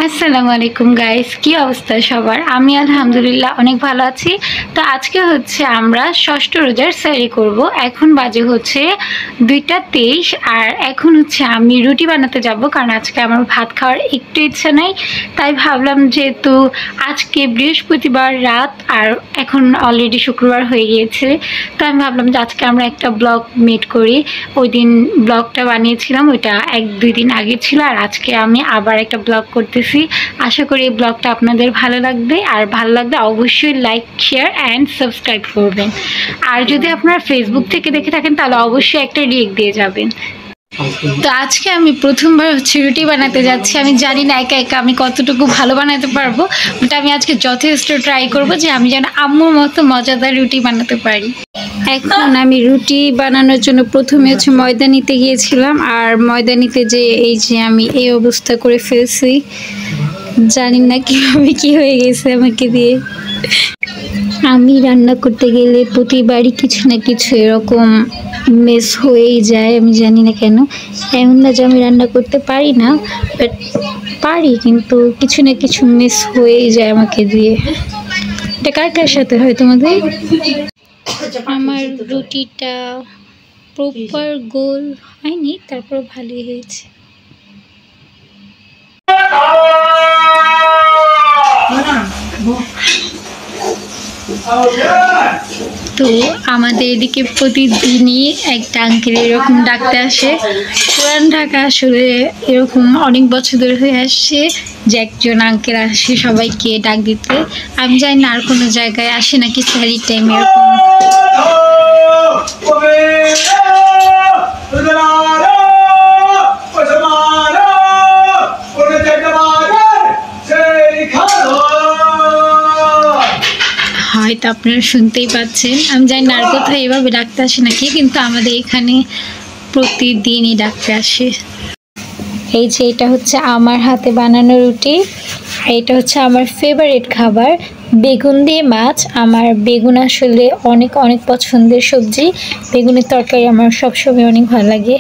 আসসালামু আলাইকুম গাইস, কি অবস্থা সবার? আমি আলহামদুলিল্লাহ অনেক ভালো আছি। তো আজকে হচ্ছে আমরা ষষ্ঠ রোজার সেহরি করব। এখন বাজে হচ্ছে 2টা 23 আর এখন হচ্ছে আমি রুটি বানাতে যাব, কারণ আজকে আমার ভাত খাওয়ার একটু ইচ্ছা নাই। তাই ভাবলাম যেহেতু আজকে বৃহস্পতিবার রাত আর এখন অলরেডি শুক্রবার হয়ে গিয়েছে, তো আমি ভাবলাম যে আজকে আমরা একটা ব্লগ মেড করি। ওই দিন ব্লগটা বানিয়েছিলাম, ওইটা 1-2 দিন আগে ছিল, আর আজকে আমি আবার একটা ব্লগ করতেছি। আশা করি এই ব্লগটা আপনাদের ভালো লাগবে, আর ভালো লাগলে অবশ্যই লাইক, শেয়ার অ্যান্ড সাবস্ক্রাইব করবেন। আর যদি আপনারা ফেসবুক থেকে দেখে থাকেন তাহলে অবশ্যই একটা রিয়েক্ট দিয়ে যাবেন। তো আজকে আমি প্রথমবার হচ্ছে রুটি বানাতে যাচ্ছি। আমি জানি না একা একা আমি কতটুকু ভালো বানাতে পারবো, বাট আমি আজকে যথেষ্ট ট্রাই করব যে আমি যেন আম্মুর মতো মজাদার রুটি বানাতে পারি। এখন আমি রুটি বানানোর জন্য প্রথমে হচ্ছে ময়দা নিতে গিয়েছিলাম, আর ময়দা নিতে যে এই যে আমি এই অবস্থা করে ফেলছি, জানি না কিভাবে কি হয়ে গেছে আমাকে দিয়ে। আমি রান্না করতে গেলে প্রতিবারই কিছু না কিছু এরকম মিস হয়েই যায়, আমি জানি না কেন। এমন না যে আমি রান্না করতে পারি না, বাট পারি, কিন্তু কিছু না কিছু মিস হয়েই যায় আমাকে দিয়ে। এটা কার কার সাথে হয় তোমাদের? আমার রুটিটা প্রপার গোল হয়নি, তারপর ভালোই হয়েছে। তো আমাদের এদিকে প্রতিদিনই একটা আঙ্কেল এরকম ডাকতে আসে। পুরান ঢাকা আসলে এরকম অনেক বছর ধরে হয়ে আসছে যে একজন আঙ্কেল আসে সবাইকে ডাক দিতে। আমি জানি না আর কোনো জায়গায় আসে নাকি সেহরি টাইম এরকম। হয়তো আপনারা শুনতেই পাচ্ছেন, আমি জানি না আর কোথাও এভাবে ডাকতে আসে নাকি, কিন্তু আমাদের এখানে প্রতিদিনই ডাকতে আসে। এই যে এটা হচ্ছে আমার হাতে বানানো রুটি, আর এটা হচ্ছে আমার ফেভারিট খাবার বেগুন দিয়ে মাছ। আমার বেগুন আসলে অনেক অনেক পছন্দের সবজি, বেগুনের তরকারি আমার সবসময় অনেক ভালো লাগে।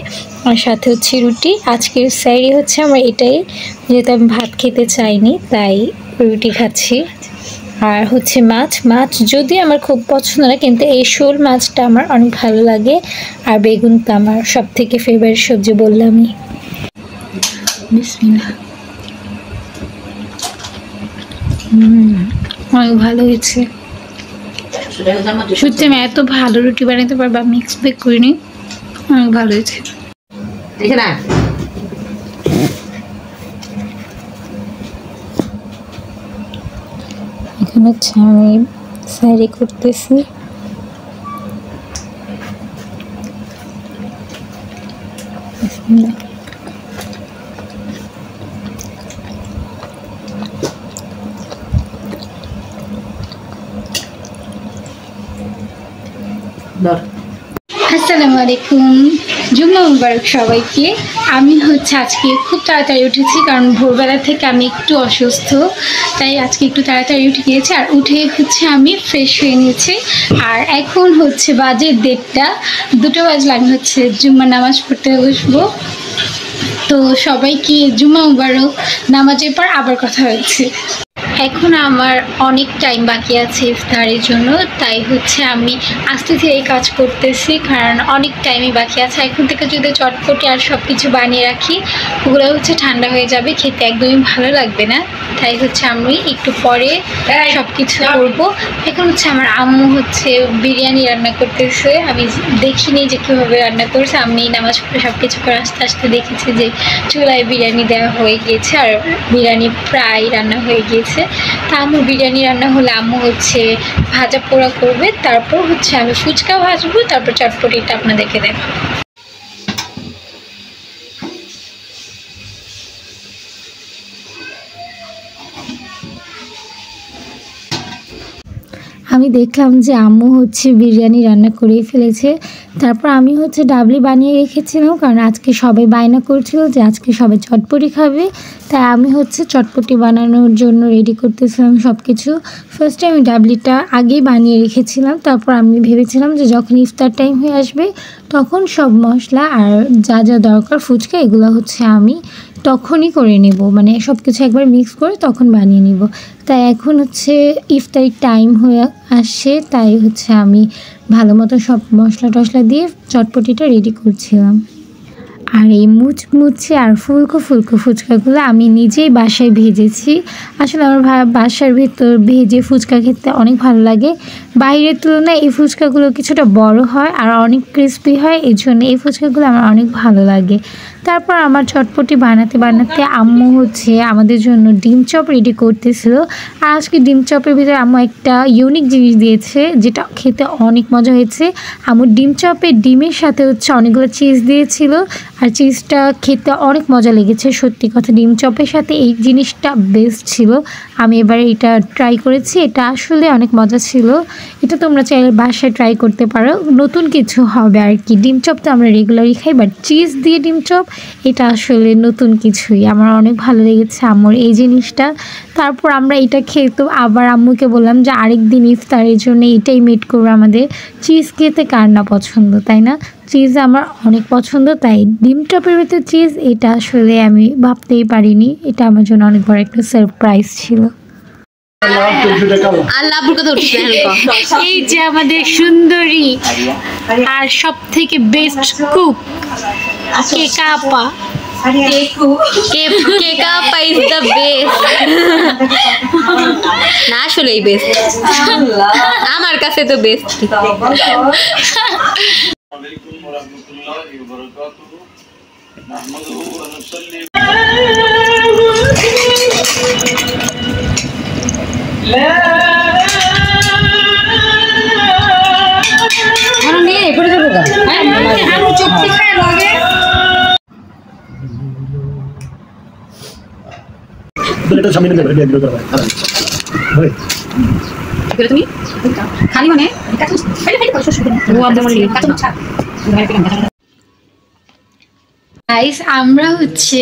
আর সাথে হচ্ছে রুটি। আজকের সেহরি হচ্ছে আমার এটাই, যেহেতু আমি ভাত খেতে চাইনি তাই রুটি খাচ্ছি। আর হচ্ছে মাছ যদি আমার খুব পছন্দ না, কিন্তু এই শোল মাছটা আমার অনেক ভালো লাগে। আর বেগুন তো আমার সব থেকে ফেভারিট সবজি বললামই। বিসমিল্লাহ। অনেক ভালো হয়েছে। সত্যি আমি এত ভালো রুটি বানাতে পারবো আমি এক্সপেক্ট করিনি। অনেক ভালো হয়েছে। এখন হচ্ছে আমি সেহরি করতেছি। আসসালামু আলাইকুম, জুম্মা মুবারক সবাইকে। আমি হচ্ছে আজকে খুব তাড়াতাড়ি উঠেছি, কারণ ভোরবেলা থেকে আমি একটু অসুস্থ, তাই আজকে একটু তাড়াতাড়ি উঠে গিয়েছি। আর উঠে হচ্ছে আমি ফ্রেশ হয়ে নিয়েছি, আর এখন হচ্ছে বাজে 1:30, 2টা বাজলে আমি হচ্ছে জুম্মা নামাজ পড়তে বসবো। তো সবাইকে জুম্মা মুবারক। নামাজের পর আবার কথা হচ্ছে। এখন আমার অনেক টাইম বাকি আছে ইফতারের জন্য, তাই হচ্ছে আমি আস্তে ধীরে এই কাজ করতেছি, কারণ অনেক টাইমই বাকি আছে। এখন থেকে যদি চটপটি আর সব কিছু বানিয়ে রাখি, ওগুলো হচ্ছে ঠান্ডা হয়ে যাবে, খেতে একদমই ভালো লাগবে না। তাই হচ্ছে আমি একটু পরে সব কিছু করবো। এখন হচ্ছে আমার আম্মু হচ্ছে বিরিয়ানি রান্না করতেছে। আমি দেখিনি যে কীভাবে রান্না করছে, আমি নামাজ পড়ে সব কিছু করে আস্তে আস্তে দেখেছি যে চুলায় বিরিয়ানি দেওয়া হয়ে গিয়েছে, আর বিরিয়ানি প্রায় রান্না হয়ে গিয়েছে। তা আম্মু বিরিয়ানি রান্না হলে আম্মু হচ্ছে ভাজা পোড়া করবে, তারপর হচ্ছে আমি ফুচকা ভাজবো, তারপর চটপটিটা আপনাদেরকে দেখাবো। আমি দেখলাম যে আম্মু হচ্ছে বিরিয়ানি রান্না করেই ফেলেছে। তারপর আমি হচ্ছে ডাবলি বানিয়ে রেখেছিলাম, কারণ আজকে সবাই বায়না করছিল যে আজকে সবাই চটপটি খাবে, তাই আমি হচ্ছে চটপটি বানানোর জন্য রেডি করতেছিলাম সব কিছু। ফার্স্টে আমি ডাবলিটা আগেই বানিয়ে রেখেছিলাম, তারপর আমি ভেবেছিলাম যে যখন ইফতার টাইম হয়ে আসবে তখন সব মশলা আর যা যা দরকার ফুচকা এগুলো হচ্ছে আমি তখনই করে নেব, মানে সব কিছু একবার মিক্স করে তখন বানিয়ে নিব। তাই এখন হচ্ছে ইফতারির টাইম হয়ে আসছে, তাই হচ্ছে আমি ভালো মতো সব মশলা টশলা দিয়ে চটপটিটা রেডি করছিলাম। আর এই মুচমুচে আর ফুলকো ফুলকো ফুচকাগুলো আমি নিজেই বাসায় ভেজেছি। আসলে আমার বাসার ভেতর ভেজে ফুচকা খেতে অনেক ভালো লাগে। বাইরের তুলনায় এই ফুচকাগুলো কিছুটা বড় হয় আর অনেক ক্রিস্পি হয়, এই জন্য এই ফুচকাগুলো আমার অনেক ভালো লাগে। তারপর আমার চটপটি বানাতে বানাতে আম্মু হচ্ছে আমাদের জন্য ডিম চপ রেডি করতেছিল। আর আজকে ডিম চপের ভিতরে আম্মু একটা ইউনিক জিনিস দিয়েছে, যেটা খেতে অনেক মজা হয়েছে। আম্মু ডিম চপে ডিমের সাথে হচ্ছে অনেকগুলো চিজ দিয়েছিল, আর চিজটা খেতে অনেক মজা লেগেছে। সত্যি কথা, ডিম চপের সাথে এই জিনিসটা বেস্ট ছিল। আমি এবার এটা ট্রাই করেছি, এটা আসলে অনেক মজা ছিল। এটা তোমরা চাইলে বাসায় ট্রাই করতে পারো, নতুন কিছু হবে আর কি। ডিম চপ তো আমরা রেগুলারই খাই, বাট চিজ দিয়ে ডিম চপ এটা আসলে নতুন কিছুই। আমার অনেক ভালো লেগেছে আম্মুর এই জিনিসটা। তারপর আমরা এটা খেতে আবার আম্মুকে বললাম যে আরেকদিন ইফতারের জন্য এটাই মেড করবো আমাদের। চিজ খেতে কার না পছন্দ, তাই না? চিজ আমার অনেক পছন্দ, তাই ডিম চপের ভিতরে চিজ এটা আসলে আমি ভাবতেই পারিনি। এটা আমার জন্য অনেক বড় একটা সারপ্রাইজ ছিল। এই যে আমাদের সুন্দরী আর সব থেকে বেস্ট কুক কেকা আপা। কেকা আপা ইজ দ্য বেস্ট। না আসলেই বেস্ট, আমার কাছে তো বেস্ট। খালি মানে আমরা হচ্ছে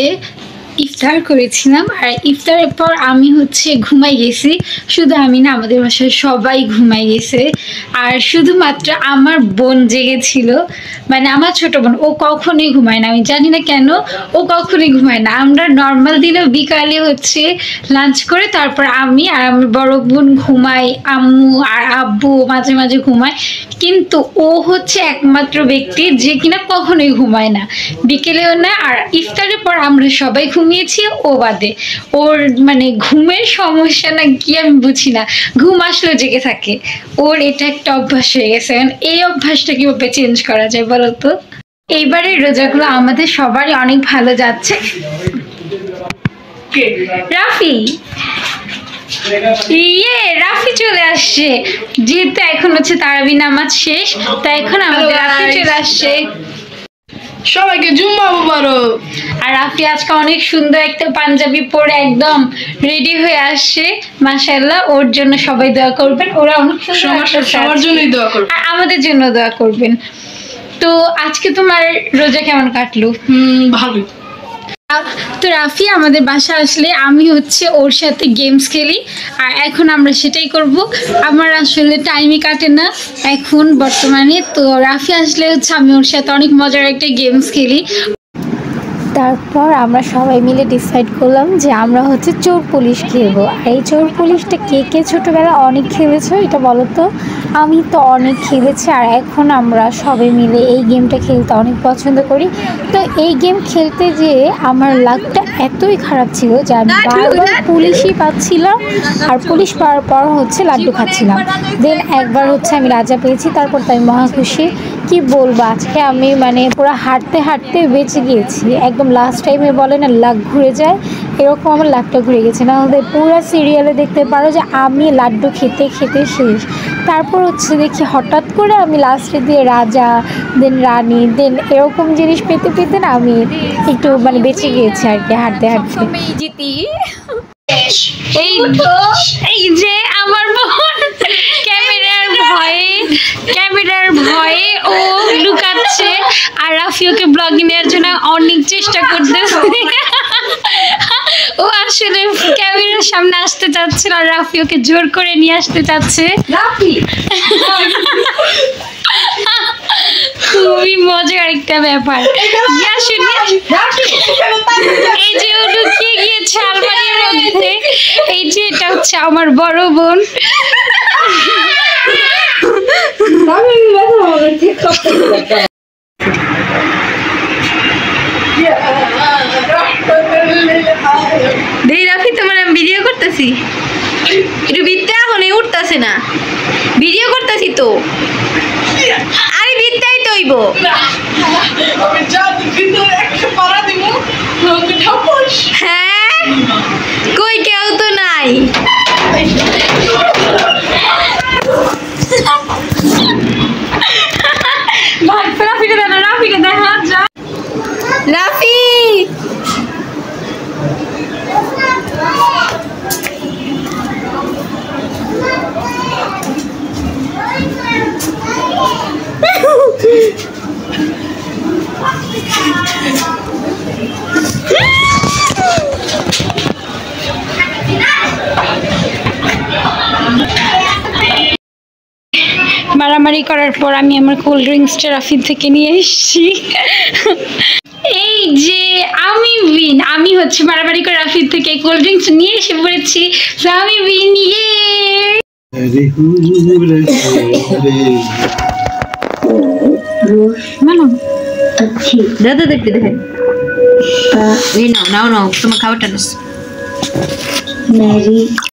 ইফতার করেছিলাম, আর ইফতারের পর আমি হচ্ছে ঘুমাই গেছি। শুধু আমি না, আমাদের বাসায় সবাই ঘুমাই গেছে। আর শুধুমাত্র আমার বোন জেগেছিল, মানে আমার ছোট বোন। ও কখনোই ঘুমায় না, আমি জানি না কেন ও কখনোই ঘুমায় না। আমরা নর্মাল দিনেও বিকালে হচ্ছে লাঞ্চ করে তারপর আমি আর আমার বড় বোন ঘুমাই, আম্মু আর আব্বু মাঝে মাঝে ঘুমায়। কিন্তু ও হচ্ছে একমাত্র ব্যক্তি যে কিনা কখনোই ঘুমায় না, বিকেলেও না। আর ইফতারের পর আমরা সবাই ঘুমিয়েছি, ও বাদে। ওর মানে ঘুমের সমস্যা না কি আমি বুঝি না, ঘুম আসলেও জেগে থাকে। ওর এটা একটা অভ্যাস হয়ে গেছে। এই অভ্যাসটা কিভাবে চেঞ্জ করা যায় বলো তো? এইবারের রোজাগুলো আমাদের সবারই অনেক ভালো যাচ্ছে। রাফি রাফি চলে আসছে, যেহেতু এখন হচ্ছে তারাবি নামাজ শেষ, তাই এখন আমাদের রাফি চলে আসছে। সবাইকে জুম্মা মুবারক। আর রাফি আজকে অনেক সুন্দর একটা পাঞ্জাবি পরে একদম রেডি হয়ে আসছে, মাশাআল্লাহ। ওর জন্য সবাই দোয়া করবেন, ওরা অনেক সবার জন্যই দোয়া করবেন, আর আমাদের জন্য দোয়া করবেন। তো আজকে তোমার রোজা কেমন কাটলো? ভালো। তো রাফি আমাদের বাসা আসলে আমি হচ্ছে ওর সাথে গেমস খেলি, আর এখন আমরা সেটাই করব। আমার আসলে টাইমই কাটে না এখন বর্তমানে, তো রাফি আসলে হচ্ছে আমি ওর সাথে অনেক মজার একটা গেমস খেলি। তারপর আমরা সবাই মিলে ডিসাইড করলাম যে আমরা হচ্ছে চোর পুলিশ খেলবো। আর এই চোর পুলিশটা কে কে ছোটোবেলা অনেক খেলেছো এটা বলো তো? আমি তো অনেক খেলেছি, আর এখন আমরা সবাই মিলে এই গেমটা খেলতে অনেক পছন্দ করি। তো এই গেম খেলতে যেয়ে আমার লাকটা এতই খারাপ ছিল যে আমি বারবার পুলিশই পাচ্ছিলাম, আর পুলিশ পাওয়ার পর হচ্ছে লাড্ডু খাচ্ছিলাম। দেন একবার হচ্ছে আমি রাজা পেয়েছি, তারপর তো আমি মহা খুশি। কি বলবো, আজকে আমি মানে পুরো হাঁটতে হাঁটতে বেঁচে গিয়েছি। একদম লাস্ট টাইমে বলে না লাক ঘুরে যায়, এরকম আমার লাকটা ঘুরে গেছে। না হলে পুরো সিরিয়ালে দেখতে পারো যে আমি লাড্ডু খেতে খেতে শেষ। তারপর হচ্ছে দেখি হঠাৎ করে আমি লাস্টে দিয়ে রাজা, দেন রানী, দেন এরকম জিনিস পেতে পেতে না আমি একটু মানে বেঁচে গিয়েছি আর কি হাঁটতে হাঁটতে। এই যে আমার বোন ক্যামেরার ভয়ে ও লুকাচ্ছে, আর রাফিওকে ব্লগে নেওয়ার জন্য অনেক চেষ্টা করতেছে। ও আসলে ক্যামেরার সামনে আসতে চাচ্ছিল, আর রাফিওকে জোর করে নিয়ে আসতে চাচ্ছে। খুবই মজার একটা ব্যাপার। এই যে ও ঢুকিয়ে গিয়েছে আলমারির মধ্যে। এই যে এটা হচ্ছে আমার বড় বোন। দেই রাফি, তোমার আমি ভিডিও করতেছি, একটু বিদ্যা এখন উঠতেছে না, ভিডিও করতেছি তো। আরে বিদ্যাই তো হইব। হ্যাঁ, কই কেউ তো নাই। রাফি মারামারি করার পর আমি আমার কোল্ড ড্রিঙ্কসটা রাফির থেকে নিয়ে এসেছি। এই যে আমি হচ্ছে মারামারি করে রাফির থেকে কোল্ড ড্রিঙ্কস নিয়ে এসে পড়েছি। আমি বিন, ইয়ে দাদা দেখতে দেখেন। এই নাও নাও নাও, তোমার খাবারটা নাও।